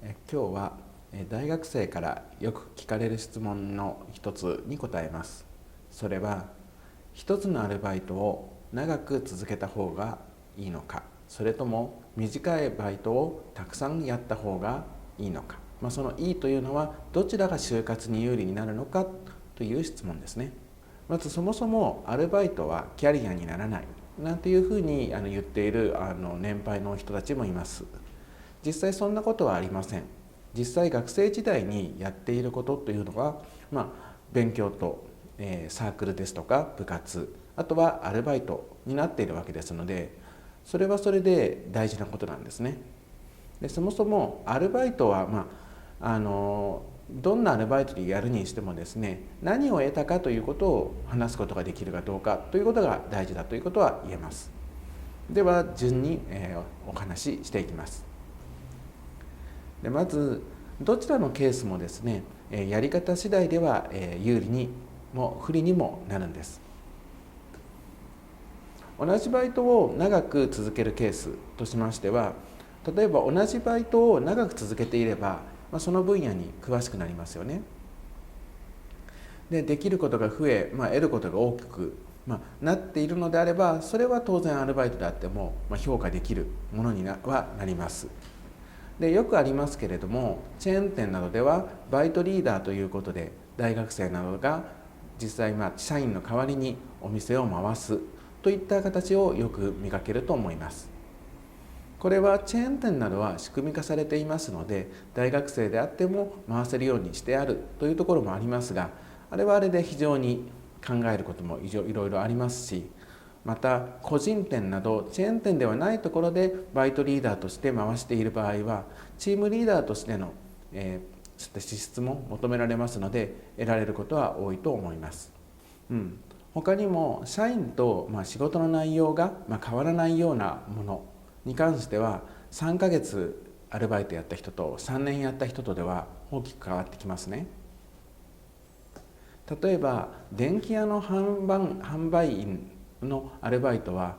今日は大学生からよく聞かれる質問の一つに答えます。それは、一つのアルバイトを長く続けた方がいいのか、それとも短いバイトをたくさんやった方がいいのか、そのいいというのはどちらが就活に有利になるのかという質問ですね。まずそもそもアルバイトはキャリアにならないなんていうふうに言っている年配の人たちもいます。実際そんなことはありません。実際学生時代にやっていることというのは、勉強と、サークルですとか部活、あとはアルバイトになっているわけですので、それはそれで大事なことなんですね。でそもそもアルバイトは、どんなアルバイトでやるにしてもですね、何を得たかということを話すことができるかどうかということが大事だということは言えます。では順に、お話ししていきます。でまずどちらのケースもですね、やり方次第では有利にも不利にもなるんです。同じバイトを長く続けるケースとしましては、例えば同じバイトを長く続けていれば、その分野に詳しくなりますよね。できることが増え、得ることが大きく、なっているのであれば、それは当然アルバイトであっても、評価できるものにはなります。でよくありますけれども、チェーン店などではバイトリーダーということで、大学生などが実際社員の代わりにお店を回すといった形をよく見かけると思います。これはチェーン店などは仕組み化されていますので、大学生であっても回せるようにしてあるというところもありますが、あれはあれで非常に考えることもいろいろありますし、また個人店などチェーン店ではないところでバイトリーダーとして回している場合は、チームリーダーとしての、資質も求められますので、得られることは多いと思います。他にも社員と仕事の内容が変わらないようなものに関しては、3ヶ月アルバイトやった人と3年やった人とでは大きく変わってきますね。例えば電気屋の販売員のアルバイトは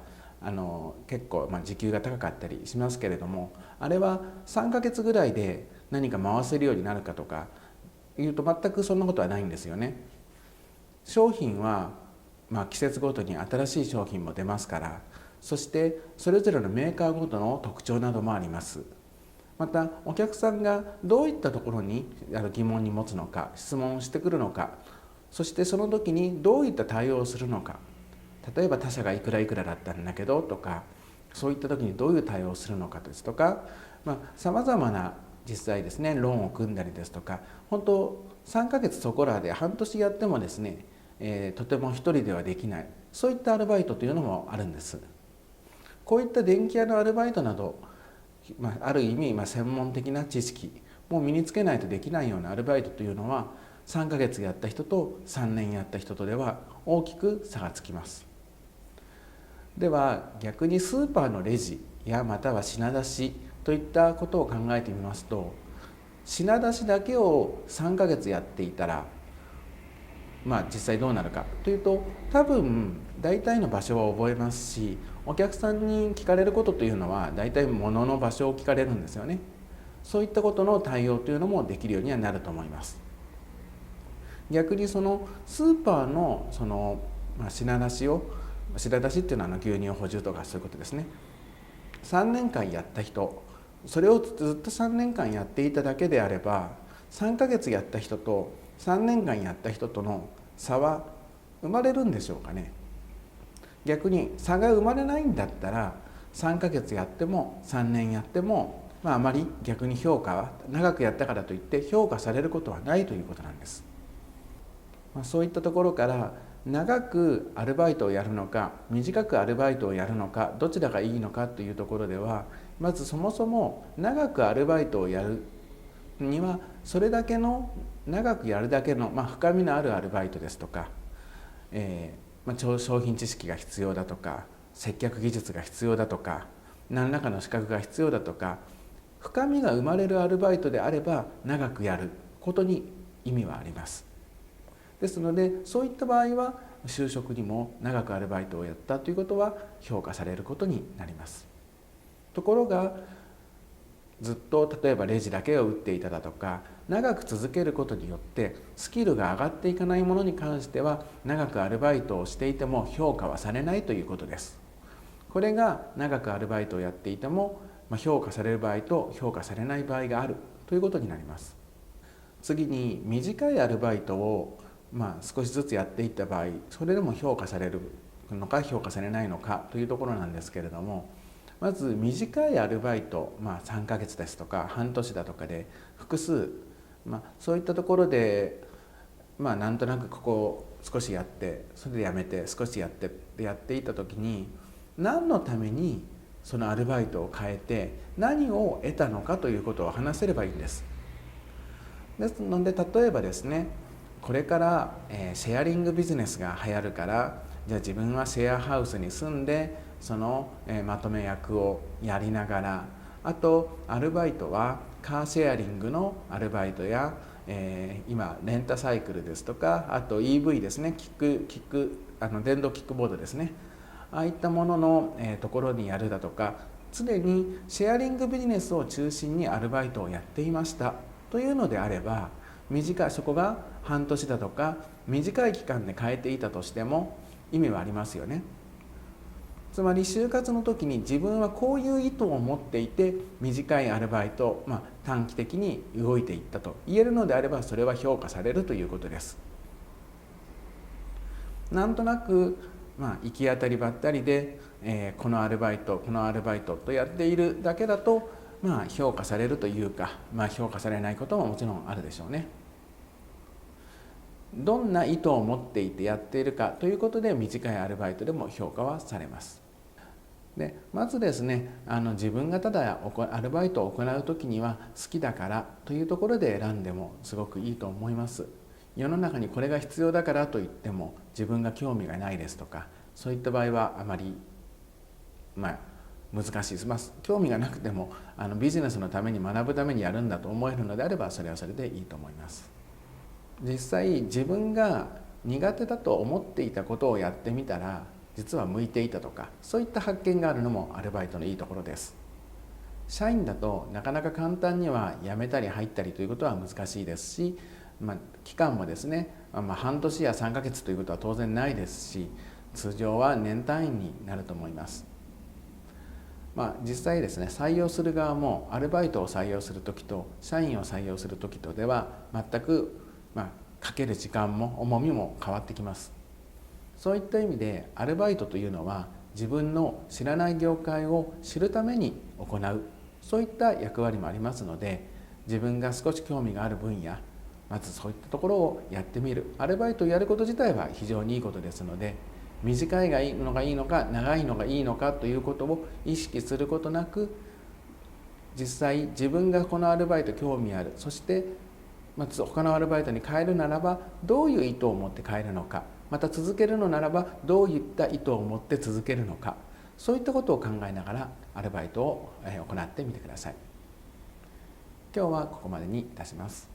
結構時給が高かったりしますけれども、あれは3ヶ月ぐらいで何か回せるようになるかとかいうと、全くそんなことはないんですよね。商品は季節ごとに新しい商品も出ますから、そしてそれぞれのメーカーごとの特徴などもあります。またお客さんがどういったところに疑問に持つのか、質問をしてくるのか、そしてその時にどういった対応をするのか、例えば他社がいくらいくらだったんだけどとか、そういった時にどういう対応をするのかですとか、さまざまな実際ですね、ローンを組んだりですとか、本当3ヶ月そこらで半年やってもですね、とても一人ではできない、そういったアルバイトというのもあるんです。こういった電気屋のアルバイトなど、ある意味専門的な知識も身につけないとできないようなアルバイトというのは、3ヶ月やった人と3年やった人とでは大きく差がつきます。では逆にスーパーのレジやまたは品出しといったことを考えてみますと、品出しだけを3ヶ月やっていたら、実際どうなるかというと、多分大体の場所は覚えますし、お客さんに聞かれることというのは大体物の場所を聞かれるんですよね。そういったことの対応というのもできるようにはなると思います。逆にそのスーパーの品出しっていうのは牛乳補充とかそういうことですね。3年間やった人、それをずっと3年間やっていただけであれば、3ヶ月やった人と3年間やった人との差は生まれるんでしょうかね。逆に差が生まれないんだったら、3ヶ月やっても3年やっても、あまり逆に評価は長くやったからといって評価されることはないということなんです。そういったところから、長くアルバイトをやるのか短くアルバイトをやるのか、どちらがいいのかというところでは、まずそもそも長くアルバイトをやるには、それだけの長くやるだけの、深みのあるアルバイトですとか、商品知識が必要だとか、接客技術が必要だとか、何らかの資格が必要だとか、深みが生まれるアルバイトであれば長くやることに意味はあります。ですので、そういった場合は就職にも長くアルバイトをやったということは評価されることになります。ところがずっと例えばレジだけを打っていただとか、長く続けることによってスキルが上がっていかないものに関しては長くアルバイトをしていても評価はされないということです。これが長くアルバイトをやっていても評価される場合と評価されない場合があるということになります。次に短いアルバイトを少しずつやっていった場合、それでも評価されるのか評価されないのかというところなんですけれども、まず短いアルバイト、3ヶ月ですとか半年だとかで複数、そういったところでなんとなくここ少しやってそれでやめて少しやってってやっていた時に、何のためにそのアルバイトを変えて何を得たのかということを話せればいいんです。ですので例えばですね、これからシェアリングビジネスが流行るから、じゃあ自分はシェアハウスに住んでそのまとめ役をやりながら、あとアルバイトはカーシェアリングのアルバイトや、今レンタサイクルですとか、あと EV ですね、電動キックボードですね、ああいったもののところにやるだとか、常にシェアリングビジネスを中心にアルバイトをやっていましたというのであれば、そこが半年だとか短い期間で変えていたとしても意味はありますよね。つまり就活の時に自分はこういう意図を持っていて短いアルバイト、短期的に動いていったと言えるのであれば、それは評価されるということです。なんとなく、行き当たりばったりで、このアルバイトとやっているだけだと、評価されるというか、評価されないことももちろんあるでしょうね。どんな意図を持っていてやっているかということで、短いアルバイトでも評価はされます。でまずですね、自分がただアルバイトを行う時には好きだからというところで選んでもすごくいいと思います。世の中にこれが必要だからといっても自分が興味がないですとか、そういった場合はあまり難しいです。興味がなくてもビジネスのために学ぶためにやるんだと思えるのであれば、それはそれでいいと思います。実際自分が苦手だと思っていたことをやってみたら実は向いていたとか、そういった発見があるのもアルバイトのいいところです。社員だとなかなか簡単には辞めたり入ったりということは難しいですし、期間もですね、半年や3ヶ月ということは当然ないですし、通常は年単位になると思います。実際ですね、採用する側もアルバイトを採用する時と社員を採用する時とでは全くかける時間も重みも変わってきます。そういった意味でアルバイトというのは自分の知らない業界を知るために行う、そういった役割もありますので、自分が少し興味がある分野、まずそういったところをやってみる。アルバイトをやること自体は非常にいいことですので、短いのがいいのか長いのがいいのかということを意識することなく、実際自分がこのアルバイト興味ある、そして他のアルバイトに変えるならばどういう意図を持って変えるのか、また続けるのならばどういった意図を持って続けるのか、そういったことを考えながらアルバイトを行ってみてください。今日はここまでにいたします。